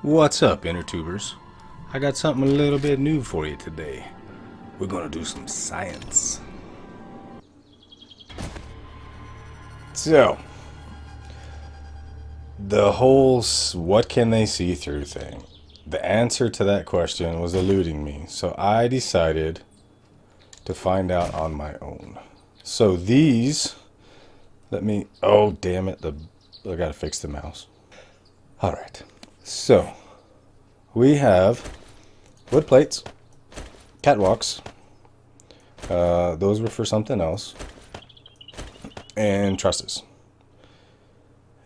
What's up, InnerTubers? I got something a little bit new for you today. We're gonna do some science. So, the whole what can they see through thing, the answer to that question was eluding me, so I decided to find out on my own. So these, oh damn it, I gotta fix the mouse. Alright, so we have wood plates, catwalks, those were for something else, and trusses.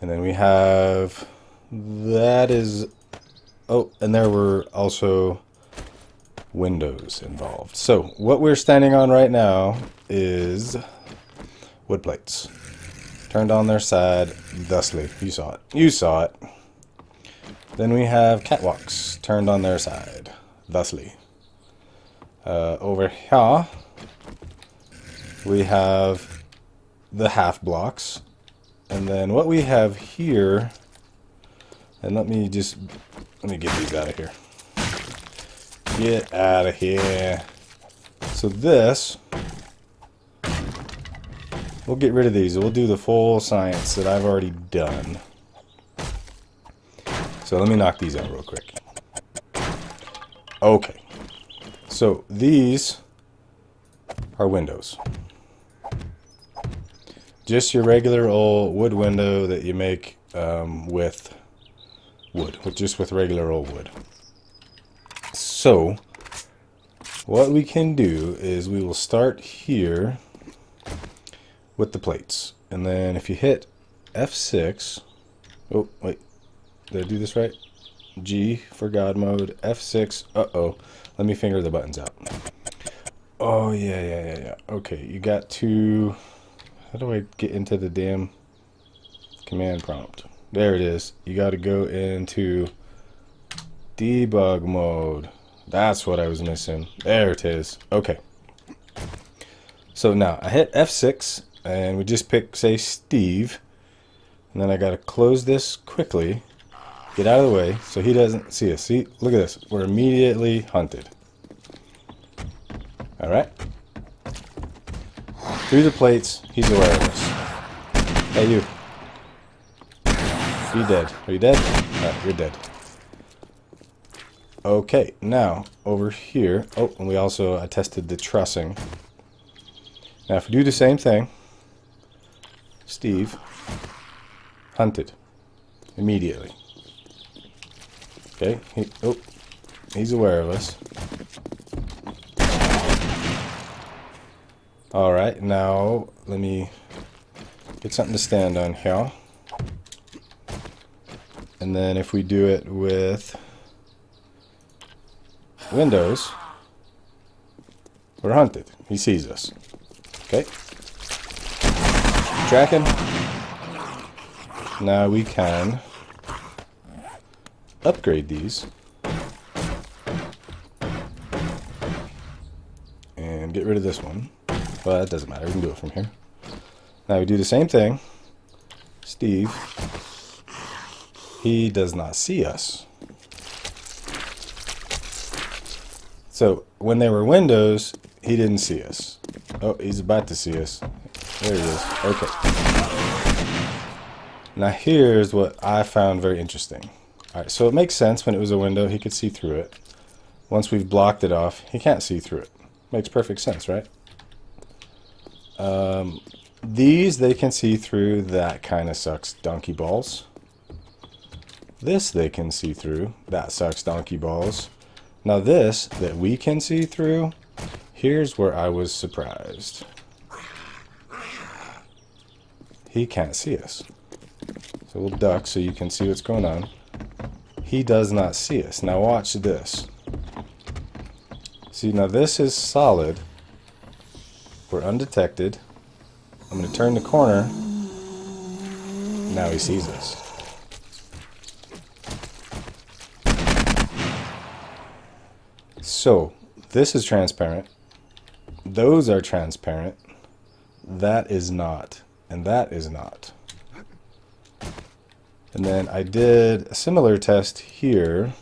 And then we have, and there were also windows involved. So what we're standing on right now is wood plates turned on their side thusly. You saw it. Then we have catwalks turned on their side thusly. Over here we have the half blocks, and then what we have here, and let me get these out of here. Get out of here. So this, we'll get rid of these. We'll do the full science that I've already done. So let me knock these out real quick. Okay. So these are windows. Just your regular old wood window that you make with regular old wood. So what we can do is we will start here with the plates, and then if you hit F6, oh wait, did I do this right? G for God mode, F6, let me finger the buttons out. Oh yeah. Okay, you got to, how do I get into the damn command prompt? There it is. You got to go into debug mode. That's what I was missing. There it is. Okay. So now I hit F6 and we just pick, say, Steve. And then I got to close this quickly. Get out of the way so he doesn't see us. See, look at this. We're immediately hunted. Alright. Through the plates, he's aware of us. Hey, you. You dead. Are you dead? Alright, you're dead. Okay, now, over here. Oh, and we also tested the trussing. Now, if we do the same thing, Steve, hunted. Immediately. Okay, he's aware of us. Alright, now let me get something to stand on here. And then if we do it with windows, we're hunted. He sees us. Okay. Tracking. Now we can upgrade these and get rid of this one. Well, that doesn't matter. We can do it from here. Now we do the same thing. Steve, he does not see us. So when they were windows, he didn't see us. Oh, he's about to see us. There he is. Okay. Now here's what I found very interesting. Alright, so it makes sense when it was a window, he could see through it. Once we've blocked it off, he can't see through it. Makes perfect sense, right? These, they can see through. That kind of sucks donkey balls. This they can see through. That sucks donkey balls. Now this, that we can see through, here's where I was surprised. He can't see us. So we'll duck so you can see what's going on. He does not see us. Now watch this. See, now this is solid. We're undetected. I'm going to turn the corner. Now he sees us. So, this is transparent. Those are transparent. That is not. And that is not. And then I did a similar test here.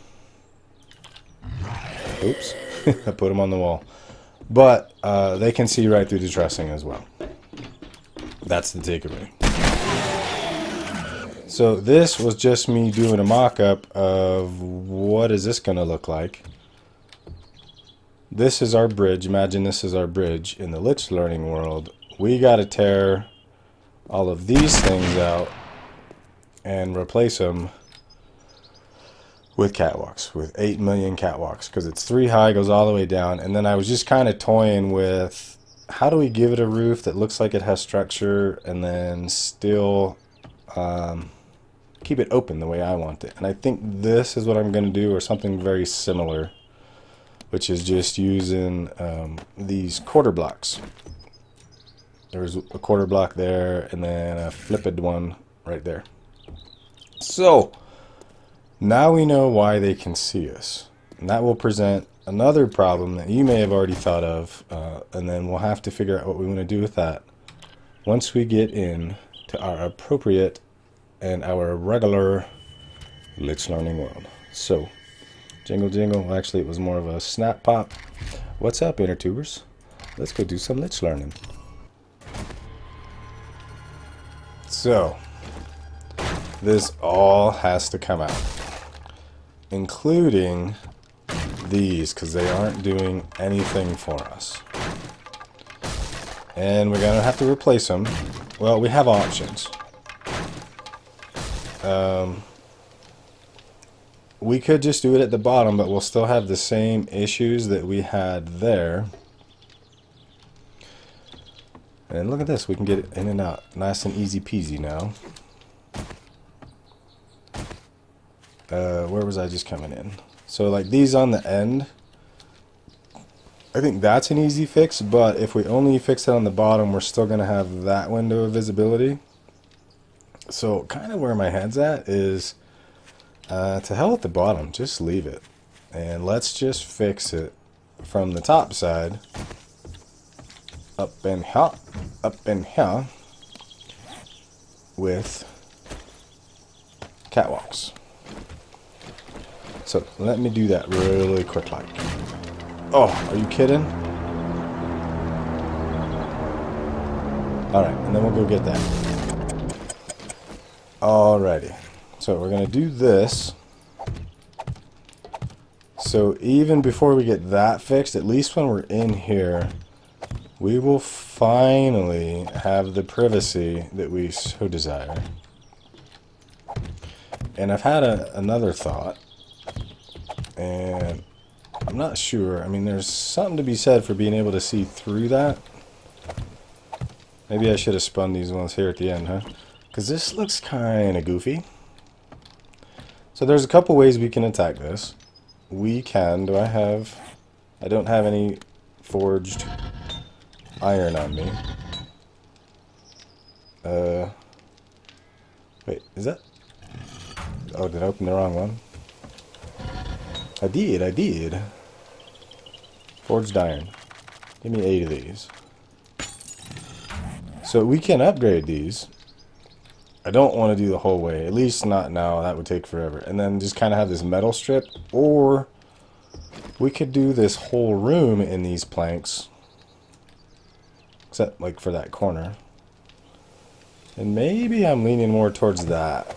Oops, I put them on the wall. But they can see right through the trussing as well. That's the takeaway. So this was just me doing a mock-up of what is this going to look like. This is our bridge. Imagine this is our bridge in the Lich learning world. We got to tear all of these things out and replace them with catwalks, with 8 million catwalks, because it's 3 high, goes all the way down. And then I was just kind of toying with how do we give it a roof that looks like it has structure and then still keep it open the way I want it. And I think this is what I'm going to do, or something very similar, which is just using these quarter blocks. There's a quarter block there and then a flipped one right there. So now we know why they can see us. And that will present another problem that you may have already thought of, and then we'll have to figure out what we want to do with that once we get in to our appropriate and our regular Lich learning world. So, jingle jingle. Well, actually, it was more of a snap pop. What's up, inner tubers? Let's go do some Lich learning. So, this all has to come out, including these, because they aren't doing anything for us. And we're gonna have to replace them. Well, we have options. We could just do it at the bottom, but we'll still have the same issues that we had there. And look at this, we can get it in and out nice and easy peasy now. Where was I just coming in? So like these on the end, I think that's an easy fix, but if we only fix it on the bottom, we're still going to have that window of visibility. So kind of where my head's at is to hell with the bottom, just leave it. And let's just fix it from the top side, up and here, with catwalks. So let me do that really quick like. Oh, are you kidding? Alright, and then we'll go get that. Alrighty. So we're going to do this. So even before we get that fixed, at least when we're in here, we will finally have the privacy that we so desire. And I've had another thought. And I'm not sure. I mean, there's something to be said for being able to see through that. Maybe I should have spun these ones here at the end, huh? Because this looks kind of goofy. So there's a couple ways we can attack this. We can, I don't have any forged iron on me. Wait, is that? Oh, did I open the wrong one? I did. Forged iron. Give me 8 of these. So we can upgrade these. I don't want to do the whole way. At least not now. That would take forever. And then just kind of have this metal strip. Or we could do this whole room in these planks. Except like for that corner. And maybe I'm leaning more towards that.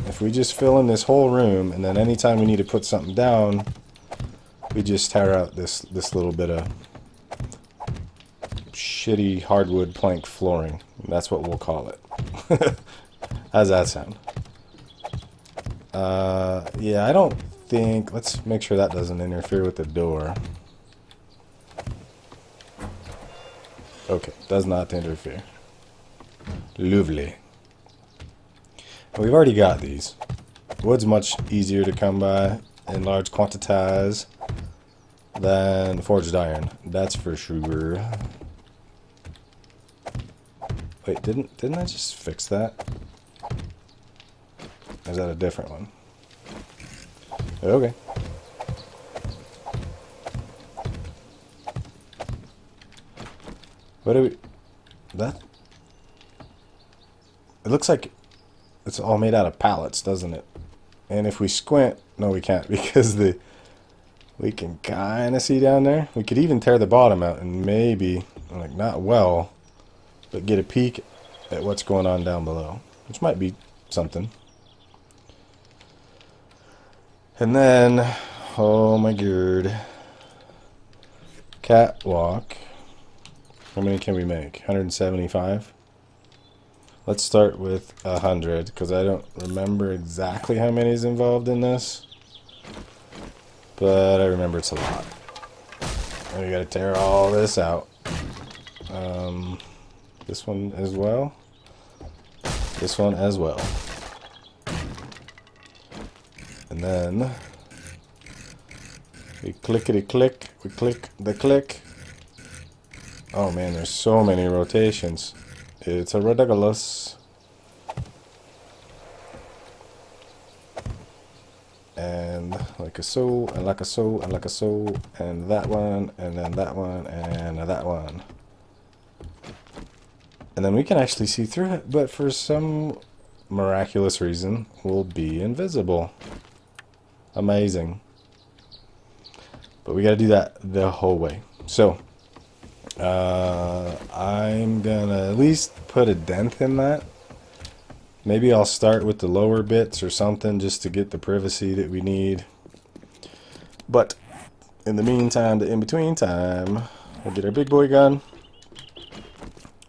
If we just fill in this whole room, and then anytime we need to put something down, we just tear out this little bit of shitty hardwood plank flooring. That's what we'll call it. How's that sound? Yeah, I don't think... Let's make sure that doesn't interfere with the door. Okay, does not interfere. Lovely. We've already got these. Wood's much easier to come by in large quantities than forged iron. That's for sure. Wait, didn't I just fix that? Or is that a different one? Okay. What do we... That... It looks like it's all made out of pallets, doesn't it? And if we squint, no, we can't, because we can kind of see down there. We could even tear the bottom out and maybe, like, not well, but get a peek at what's going on down below, which might be something. And then, oh my god, catwalk. How many can we make? 175? Let's start with 100, because I don't remember exactly how many is involved in this. But I remember it's a lot. And we gotta tear all this out. This one as well. This one as well. And then we clickety click. We click the click. Oh man, there's so many rotations. It's a ridiculous. And like a so, and like a so, and like a so, and that one, and then that one, and that one. And then we can actually see through it, but for some miraculous reason, we'll be invisible. Amazing. But we gotta do that the whole way. So, I'm gonna at least put a dent in that. Maybe I'll start with the lower bits or something just to get the privacy that we need. But in the meantime, the in-between time, we'll get our big boy gun.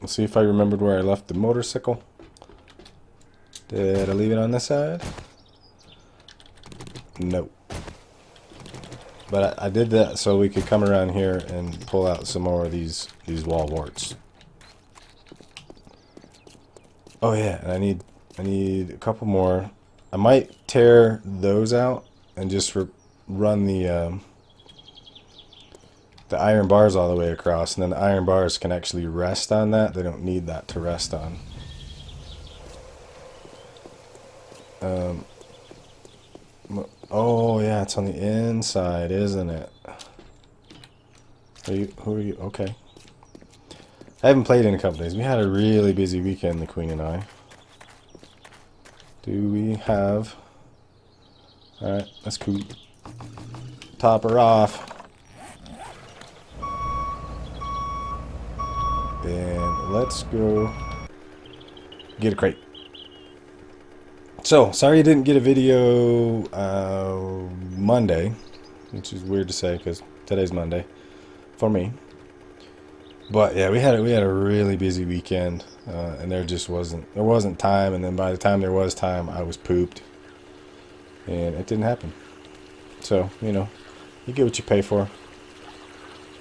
We'll see if I remembered where I left the motorcycle. Did I leave it on this side? No. But I did that so we could come around here and pull out some more of these wall warts. Oh yeah, and I need a couple more. I might tear those out and just run the iron bars all the way across, and then the iron bars can actually rest on that. They don't need that to rest on. Oh yeah, it's on the inside, isn't it? Who are you? Okay. I haven't played in a couple days. We had a really busy weekend, the Queen and I. Do we have... Alright, that's cool. Top her off. And let's go get a crate. So, sorry you didn't get a video Monday, which is weird to say because today's Monday for me. But yeah, we had a really busy weekend, and there wasn't time, and then by the time there was time, I was pooped, and it didn't happen. So, you know, you get what you pay for.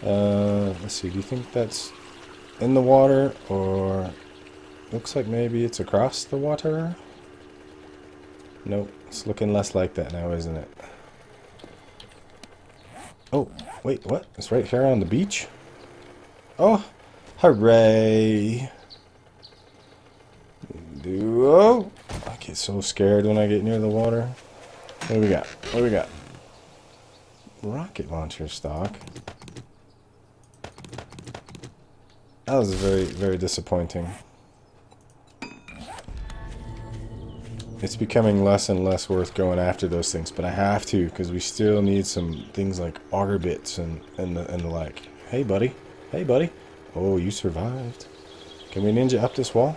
Let's see, do you think that's in the water, or looks like maybe it's across the water? Nope, it's looking less like that now, isn't it? Oh, wait, what? It's right here on the beach? Oh, hooray! Oh, I get so scared when I get near the water. What do we got? What do we got? Rocket launcher stock. That was very, very disappointing. It's becoming less and less worth going after those things, but I have to because we still need some things like auger bits and the like. Hey, buddy. Hey, buddy. Oh, you survived. Can we ninja up this wall?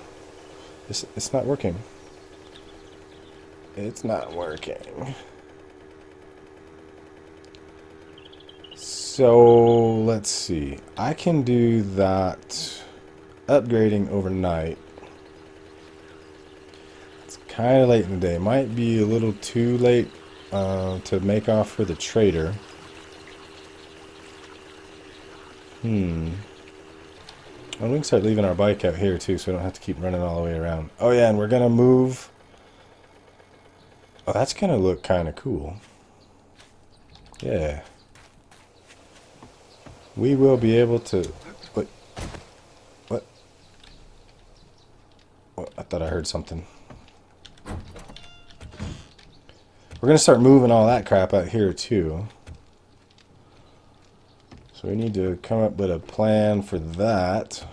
It's not working. It's not working. So, let's see. I can do that upgrading overnight. It's kind of late in the day. Might be a little too late to make off for the trader. Well, we can start leaving our bike out here too, so we don't have to keep running all the way around. Oh yeah, and we're gonna move. Oh, that's gonna look kind of cool. Yeah. We will be able to... Wait. What? Oh, I thought I heard something. We're gonna start moving all that crap out here too. So we need to come up with a plan for that.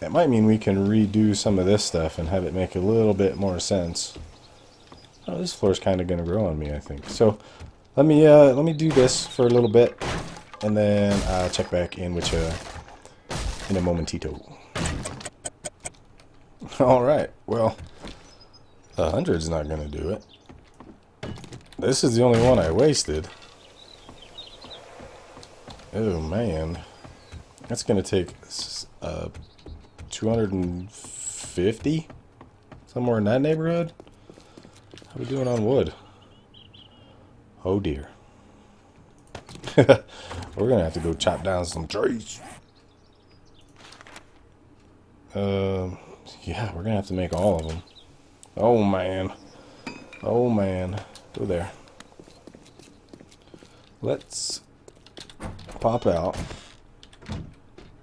That might mean we can redo some of this stuff and have it make a little bit more sense. Oh, this floor's kind of going to grow on me, I think. So let me do this for a little bit, and then I'll check back in with you in a momentito. All right. Well, 100's not going to do it. This is the only one I wasted. Oh man, that's going to take 250, somewhere in that neighborhood. How we doing on wood? Oh dear. We're gonna have to go chop down some trees. Yeah, we're gonna have to make all of them. Oh man. Oh man. Go there. Let's pop out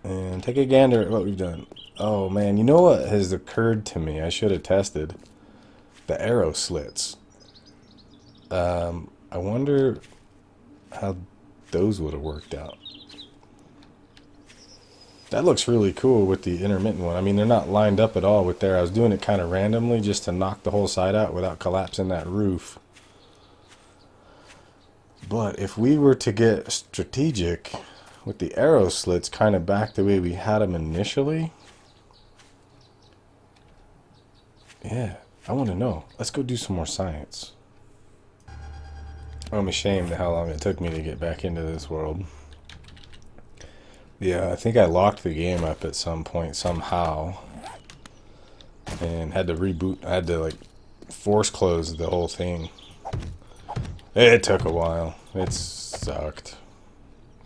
and take a gander at what we've done. Oh man, you know what has occurred to me? I should have tested the arrow slits. I wonder how those would have worked out. That looks really cool with the intermittent one. I mean, they're not lined up at all with there. I was doing it kind of randomly just to knock the whole side out without collapsing that roof. But if we were to get strategic with the arrow slits kind of back the way we had them initially, yeah, I want to know. Let's go do some more science. I'm ashamed of how long it took me to get back into this world. Yeah, I think I locked the game up at some point somehow and had to reboot. I had to like force close the whole thing. It took a while. It sucked.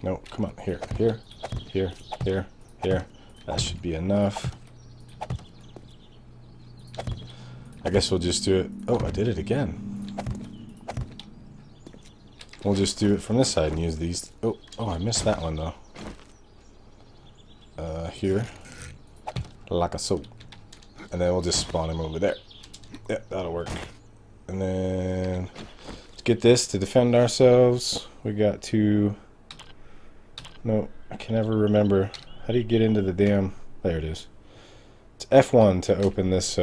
No, come on. Here. That should be enough. I guess we'll just do it. Oh, I did it again. We'll just do it from this side and use these. Oh, I missed that one though. Here. Like a soap. And then we'll just spawn him over there. Yeah, that'll work. And then let's get this to defend ourselves. We got to... No, I can never remember. How do you get into the damn... There it is. It's F1 to open this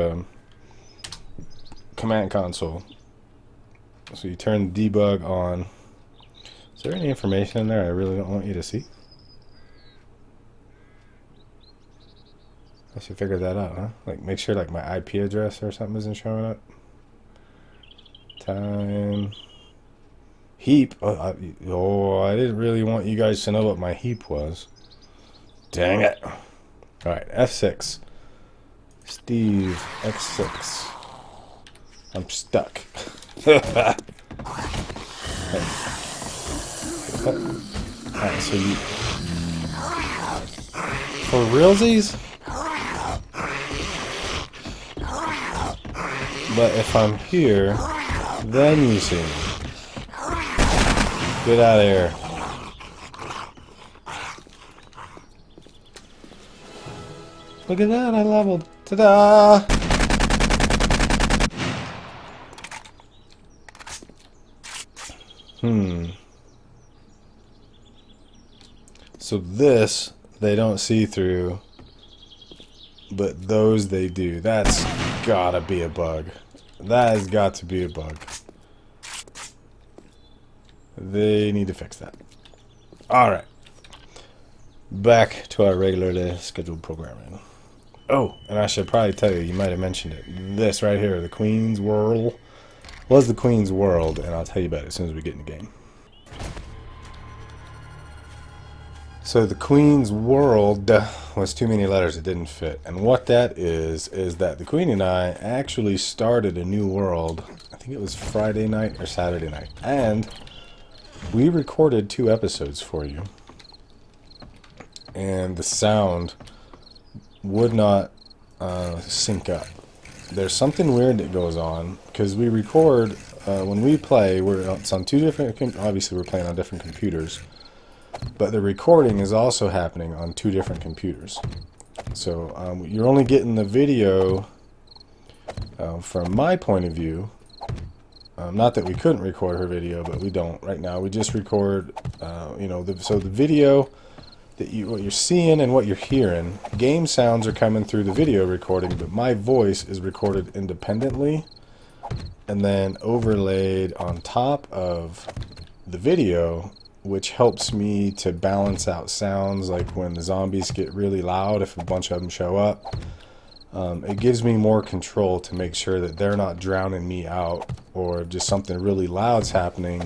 command console. So you turn debug on. Is there any information in there I really don't want you to see? I should figure that out, huh? Like, make sure like my IP address or something isn't showing up. Time. Heap. I didn't really want you guys to know what my heap was. Dang it. Alright, F6. Steve, X6. I'm stuck. Alright, so you... For realsies? But if I'm here, then you see me. Get out of here. Look at that, I leveled. Ta-da! So this, they don't see through, but those they do. That's gotta be a bug. That has got to be a bug. They need to fix that. Alright. Back to our regularly scheduled programming. Oh, and I should probably tell you, you might have mentioned it. This right here, the Queen's World, was the Queen's World, and I'll tell you about it as soon as we get in the game. So the Queen's World was too many letters, it didn't fit. And what that is that the Queen and I actually started a new world. I think it was Friday night or Saturday night. And we recorded 2 episodes for you. And the sound would not sync up. There's something weird that goes on because we record, when we play, it's on 2 different, obviously we're playing on different computers. But the recording is also happening on 2 different computers. So you're only getting the video from my point of view. Not that we couldn't record her video, but we don't right now. We just record, so the video, what you're seeing and what you're hearing, game sounds are coming through the video recording, but my voice is recorded independently and then overlaid on top of the video, which helps me to balance out sounds like when the zombies get really loud, if a bunch of them show up. It gives me more control to make sure that they're not drowning me out, or just something really loud's happening,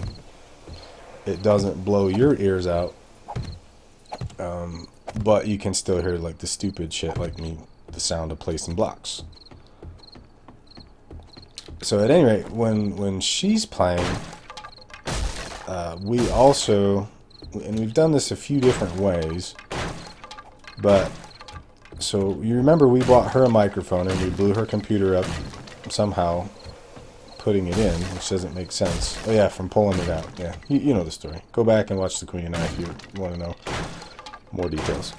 it doesn't blow your ears out, but you can still hear like the stupid shit like the sound of placing blocks. So at any rate, when she's playing, we also, and we've done this a few different ways, but so you remember we bought her a microphone and we blew her computer up somehow, putting it in, which doesn't make sense. Oh yeah, from pulling it out. Yeah, you know the story. Go back and watch the Queen and I if you want to know more details.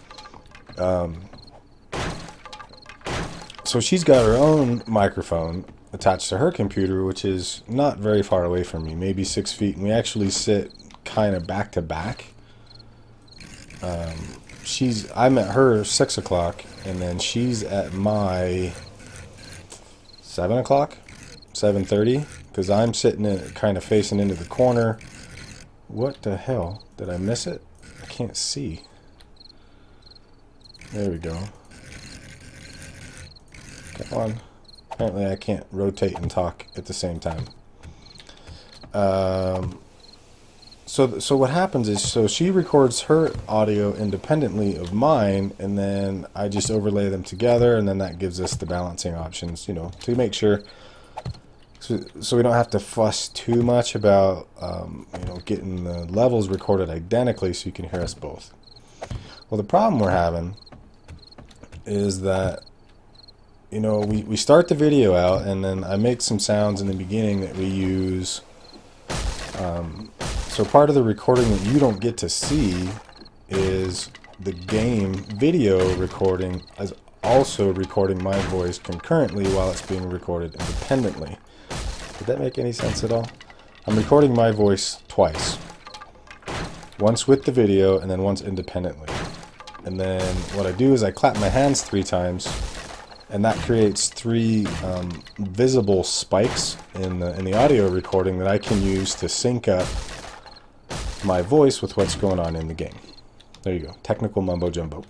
So she's got her own microphone attached to her computer, which is not very far away from me, maybe 6 feet, and we actually sit kind of back to back. I'm at her 6 o'clock, and then she's at my 7 o'clock, 7:30, because I'm sitting kind of facing into the corner. What the hell? Did I miss it? I can't see. There we go. Come on. Apparently I can't rotate and talk at the same time. So what happens is, so she records her audio independently of mine, and then I just overlay them together, and then that gives us the balancing options, to make sure, so we don't have to fuss too much about, getting the levels recorded identically so you can hear us both. Well, the problem we're having is that, we start the video out, and then I make some sounds in the beginning that we use. So part of the recording that you don't get to see is the game video recording is also recording my voice concurrently while it's being recorded independently. Did that make any sense at all? I'm recording my voice twice. Once with the video and then once independently. And then what I do is I clap my hands 3 times, and that creates 3 visible spikes in the audio recording that I can use to sync up my voice with what's going on in the game. There you go. Technical mumbo jumbo.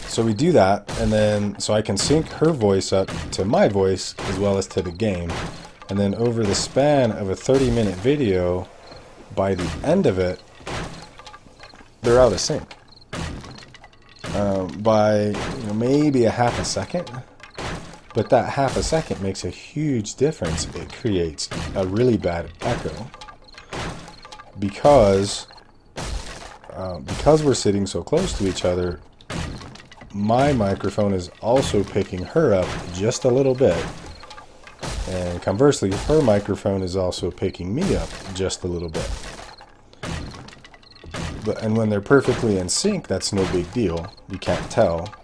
So we do that, and then so I can sync her voice up to my voice as well as to the game. And then over the span of a 30-minute video, by the end of it, they're out of sync. By maybe a half a second, but that half a second makes a huge difference. It creates a really bad echo because we're sitting so close to each other. My microphone is also picking her up just a little bit, and conversely, her microphone is also picking me up just a little bit. And when they're perfectly in sync, that's no big deal. You can't tell.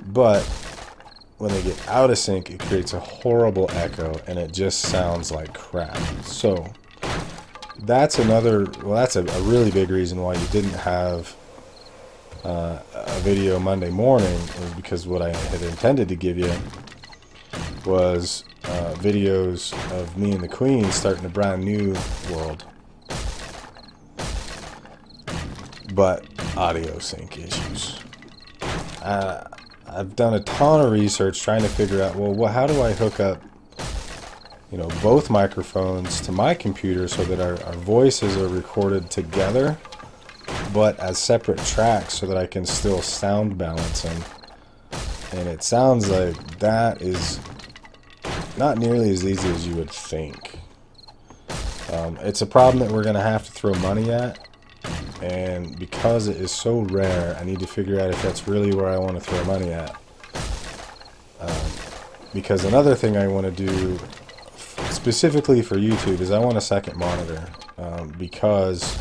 But when they get out of sync, it creates a horrible echo, and it just sounds like crap. So that's that's a really big reason why you didn't have a video Monday morning, is because what I had intended to give you was videos of me and the Queen starting a brand new world. But audio sync issues. I've done a ton of research trying to figure out, how do I hook up, both microphones to my computer so that our voices are recorded together, but as separate tracks so that I can still sound balance them. And it sounds like that is not nearly as easy as you would think. It's a problem that we're going to have to throw money at. And because it is so rare, I need to figure out if that's really where I want to throw money at. Because another thing I want to do specifically for YouTube is I want a second monitor. Because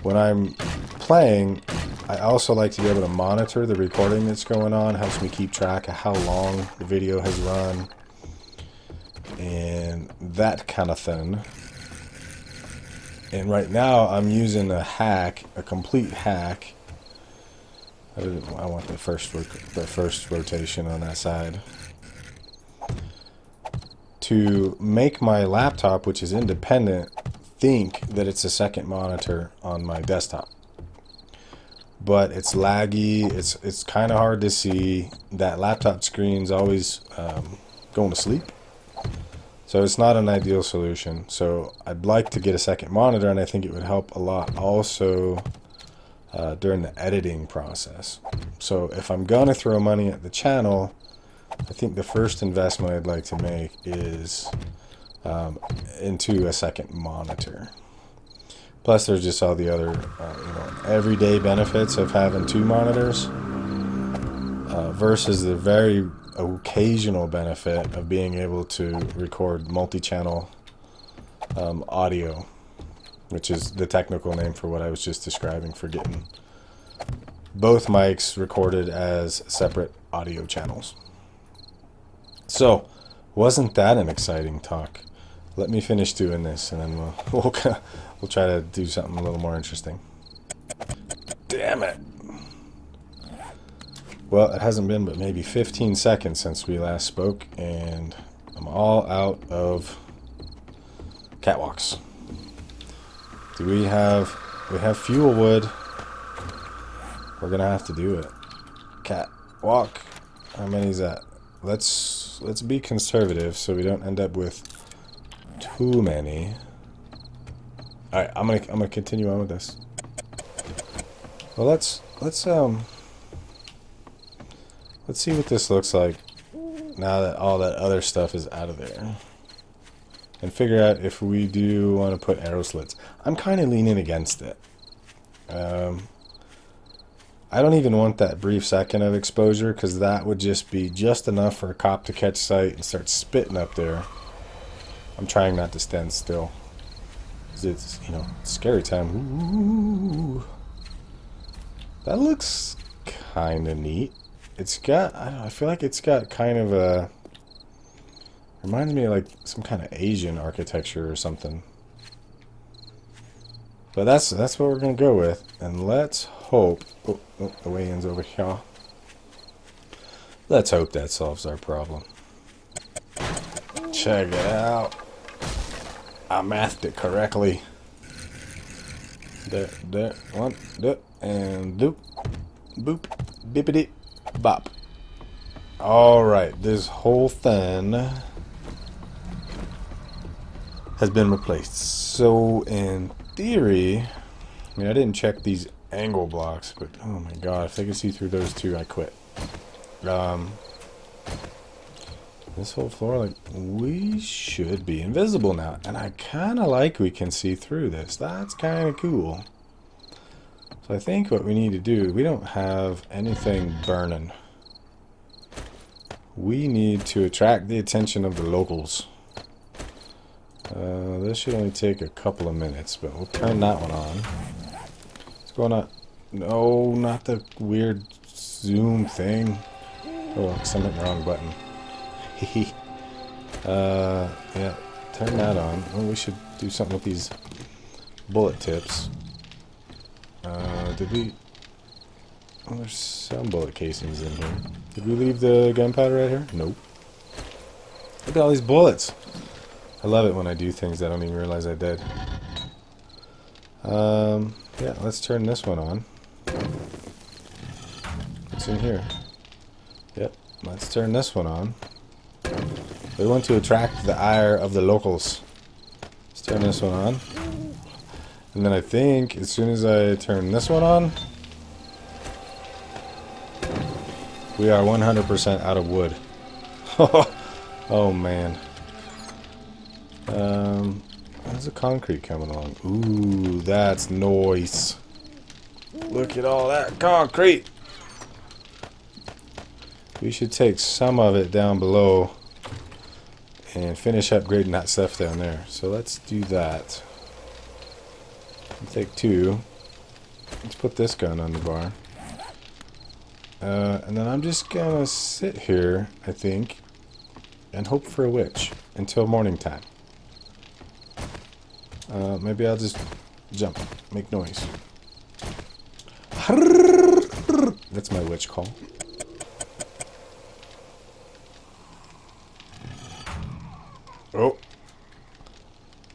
when I'm playing, I also like to be able to monitor the recording that's going on. It helps me keep track of how long the video has run and that kind of thing. And right now I'm using a hack, a complete hack. I want the first rotation on that side to make my laptop, which is independent, think that it's a second monitor on my desktop. But it's laggy. It's kind of hard to see. That laptop screen's always going to sleep. So it's not an ideal solution. So I'd like to get a second monitor, and I think it would help a lot also during the editing process. So if I'm going to throw money at the channel, I think the first investment I'd like to make is into a second monitor. Plus, there's just all the other, everyday benefits of having two monitors versus the very occasional benefit of being able to record multi-channel audio, which is the technical name for what I was just describing, for getting both mics recorded as separate audio channels. So, wasn't that an exciting talk? Let me finish doing this, and then we'll try to do something a little more interesting. Damn it! Well, it hasn't been but maybe 15 seconds since we last spoke, and I'm all out of catwalks. We have fuel wood. We're gonna have to do it. Catwalk. How many is that? Let's be conservative so we don't end up with too many. All right, I'm gonna continue on with this. Well, let's see what this looks like now that all that other stuff is out of there, and figure out if we do want to put arrow slits. I'm kind of leaning against it. I don't even want that brief second of exposure, because that would just be just enough for a cop to catch sight and start spitting up there. I'm trying not to stand still. It's, scary time. Ooh. That looks kind of neat. It's got, I feel like it's got kind of a, reminds me of like some kind of Asian architecture or something. But that's what we're going to go with. And let's hope, oh, the weigh-in's over here. Let's hope that solves our problem. Check it out. I mathed it correctly. There, one, and doop, boop, bippity, bop. Alright, this whole thing has been replaced. So, in theory, I mean, I didn't check these angle blocks, but oh my god, if they could see through those two, I quit. This whole floor, like, we should be invisible now. And I kind of like we can see through this. That's kind of cool. So I think what we need to do, we don't have anything burning. We need to attract the attention of the locals. This should only take a couple of minutes, but we'll turn that one on. What's going on? No, not the weird zoom thing. Oh, I'm hitting the wrong button. Yeah, turn that on. Well, we should do something with these bullet tips. Did we... Oh, there's some bullet casings in here. Did we leave the gunpowder right here? Nope. Look at all these bullets. I love it when I do things I don't even realize I did. Yeah, let's turn this one on. What's in here? Yep, let's turn this one on. We want to attract the ire of the locals. Let's turn this one on. And then I think as soon as I turn this one on, we are 100% out of wood. Oh man. How's the concrete coming along? Ooh, that's nice. Look at all that concrete. We should take some of it down below and finish upgrading that stuff down there. So let's do that. We'll take two. Let's put this gun on the bar. And then I'm just gonna sit here, I think, and hope for a witch until morning time. Maybe I'll just jump, make noise. That's my witch call. Oh,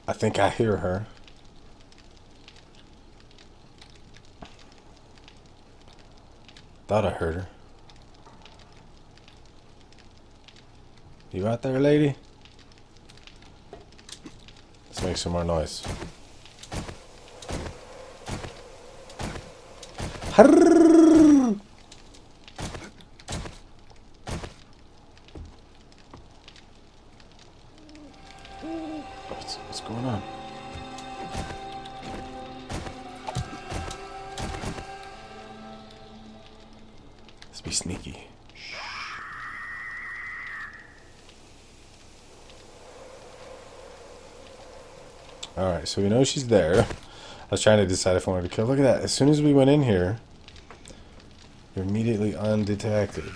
I think I hear her. Thought I heard her. You out there, lady? Let's make some more noise. What's going on? Let's be sneaky. Alright, so we know she's there. I was trying to decide if I wanted to kill. Look at that. As soon as we went in here, you're immediately undetected.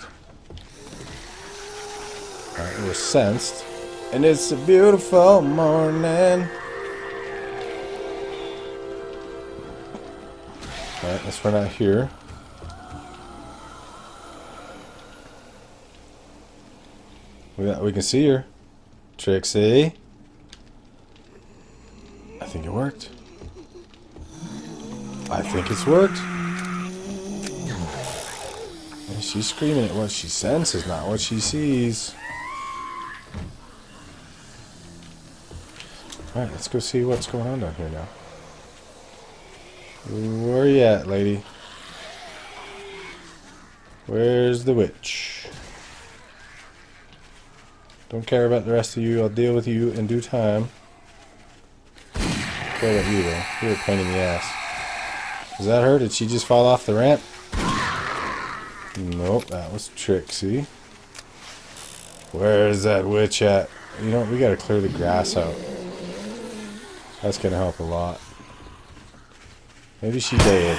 Alright, it was sensed. And it's a beautiful morning. Alright, let's run out here. We can see her. Trixie. I think it worked. I think it's worked. And she's screaming at what she senses, not what she sees. Alright, let's go see what's going on down here now. Where you at, lady? Where's the witch? Don't care about the rest of you. I'll deal with you in due time. Care about you, though. You're a pain in the ass. Is that her? Did she just fall off the ramp? Nope, that was Trixie. Where's that witch at? You know, we gotta clear the grass out. That's gonna help a lot. Maybe she did.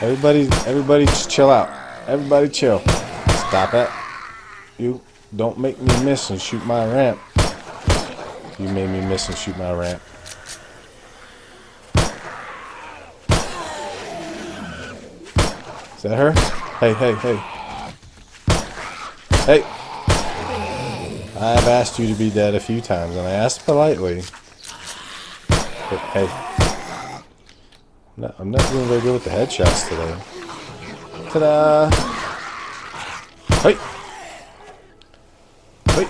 Everybody just chill out. Everybody chill. Stop it. You don't make me miss and shoot my ramp. You made me miss and shoot my ramp. Is that her? Hey, hey, hey. Hey! I've asked you to be dead a few times, and I asked politely. But hey. I'm not doing very good with the headshots today. Ta-da! Hey! Wait!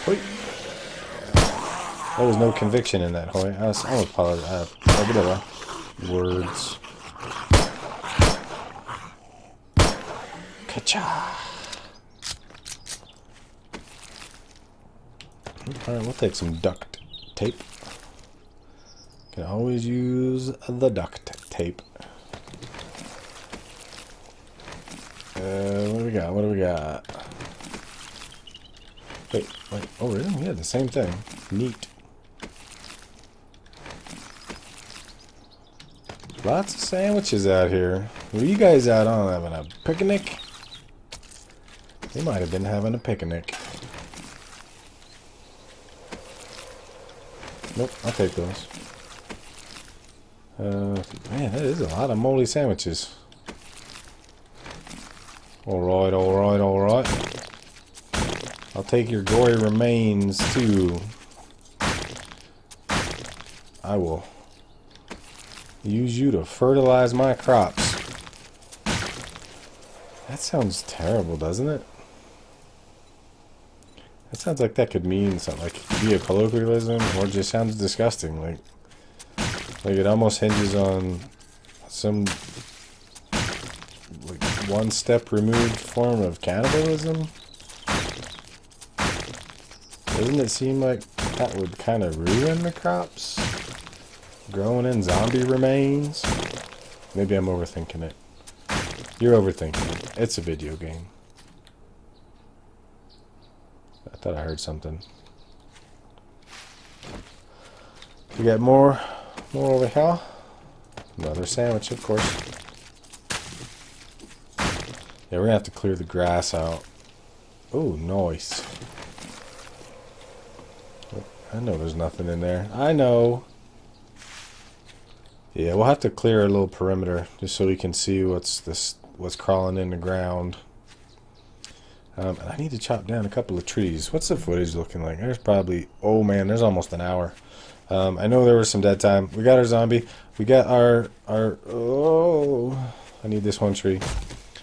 Wait! There was no conviction in that, Hoy. I was apologize. Words. Ka-cha! Alright, we'll take some duct tape. Can always use the duct tape. What do we got? What do we got? Wait. Oh, really? Yeah, the same thing. Neat. Lots of sandwiches out here. Were you guys out on having a picnic? They might have been having a picnic. Nope, I'll take those. Man, that is a lot of moldy sandwiches. Alright, alright, alright. I'll take your gory remains too. I will use you to fertilize my crops. That sounds terrible, doesn't it? That sounds like that could mean something. Like it could be a colloquialism, or it just sounds disgusting. Like it almost hinges on some like one step removed form of cannibalism. Doesn't it seem like that would kind of ruin the crops? Growing in zombie remains? Maybe I'm overthinking it. You're overthinking it. It's a video game. I thought I heard something. We got more over here. Another sandwich, of course. Yeah, we're gonna have to clear the grass out. Oh, nice. I know there's nothing in there. I know. Yeah, we'll have to clear a little perimeter just so we can see what's crawling in the ground. And I need to chop down a couple of trees. What's the footage looking like? There's probably, oh man, there's almost an hour. I know there was some dead time. We got our zombie. We got our oh, I need this one tree.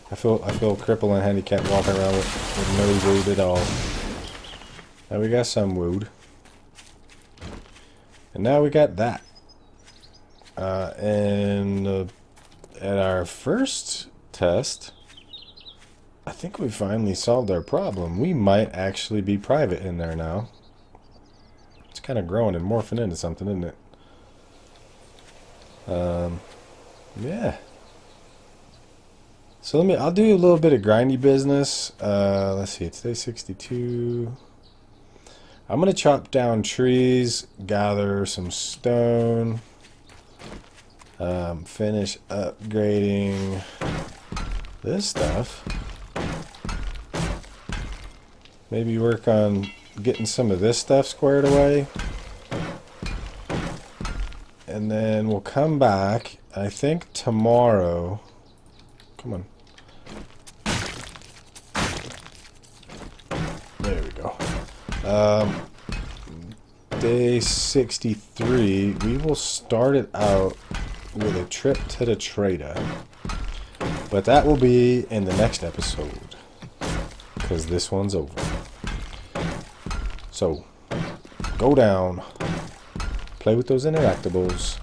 I feel crippled and handicapped walking around with no wood at all. Now we got some wood. And now we got that. And at our first test, I think we finally solved our problem. We might actually be private in there now. It's kind of growing and morphing into something, isn't it? Yeah. So I'll do a little bit of grindy business. Let's see, it's day 62. I'm gonna chop down trees, gather some stone, finish upgrading this stuff. Maybe work on getting some of this stuff squared away. And then we'll come back, I think tomorrow. Come on. There we go. Day 63, we will start it out with a trip to the trader. But that will be in the next episode, because this one's over. So, go down, play with those interactables,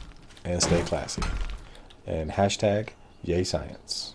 and stay classy. And hashtag Yay Science.